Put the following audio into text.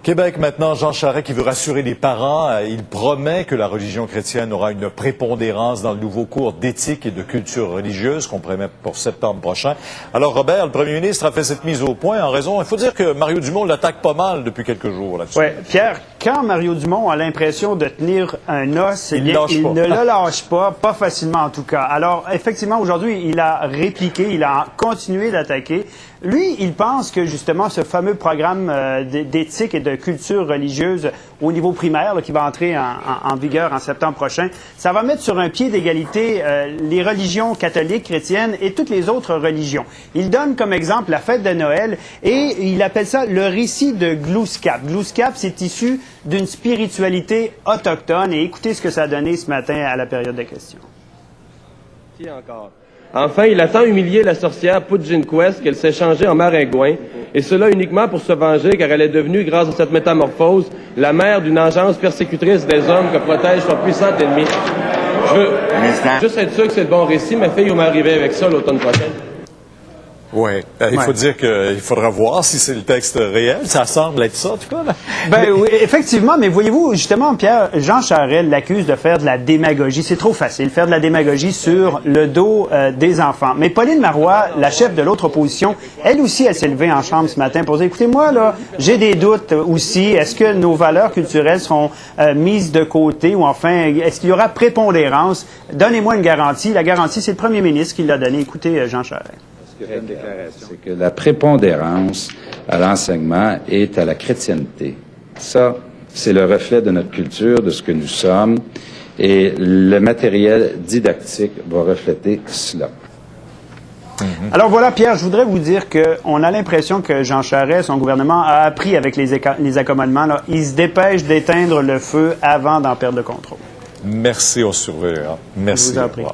Québec maintenant, Jean Charest qui veut rassurer les parents. Il promet que la religion chrétienne aura une prépondérance dans le nouveau cours d'éthique et de culture religieuse qu'on promet pour septembre prochain. Alors Robert, le premier ministre a fait cette mise au point en raison, il faut dire que Mario Dumont l'attaque pas mal depuis quelques jours là-dessus. Oui, Pierre, quand Mario Dumont a l'impression de tenir un os, il ne le lâche pas facilement en tout cas. Alors effectivement, aujourd'hui, il a répliqué, il a continué d'attaquer. Lui, il pense que justement ce fameux programme d'éthique et de culture religieuse au niveau primaire là, qui va entrer en vigueur en septembre prochain, ça va mettre sur un pied d'égalité les religions catholiques, chrétiennes et toutes les autres religions. Il donne comme exemple la fête de Noël et il appelle ça le récit de Gluskap. Gluskap, c'est issu d'une spiritualité autochtone et écoutez ce que ça a donné ce matin à la période de questions. Qui encore? Enfin, il a tant humilié la sorcière Pudjin-Quest qu'elle s'est changée en maringouin, et cela uniquement pour se venger, car elle est devenue, grâce à cette métamorphose, la mère d'une engeance persécutrice des hommes que protège son puissant ennemi. Je veux juste être sûr que c'est le bon récit. Ma fille va m'arriver avec ça l'automne prochain. Oui, il faut dire qu'il faudra voir si c'est le texte réel. Ça semble être ça, en tout cas. Là. Ben oui, effectivement, mais voyez-vous, justement, Pierre, Jean Charest l'accuse de faire de la démagogie. C'est trop facile, faire de la démagogie sur le dos des enfants. Mais Pauline Marois, la chef de l'autre opposition, elle aussi, elle s'est levée en chambre ce matin pour dire, écoutez, moi, là, j'ai des doutes aussi. Est-ce que nos valeurs culturelles seront mises de côté ou enfin, est-ce qu'il y aura prépondérance? Donnez-moi une garantie. La garantie, c'est le premier ministre qui l'a donnée. Écoutez, Jean Charest. C'est que la prépondérance à l'enseignement est à la chrétienté. Ça, c'est le reflet de notre culture, de ce que nous sommes, et le matériel didactique va refléter cela. Alors voilà, Pierre, je voudrais vous dire qu'on a l'impression que Jean Charest, son gouvernement, a appris avec les accommodements. Là. Il se dépêche d'éteindre le feu avant d'en perdre le contrôle. Merci, on surveille. Merci. Je vous en prie.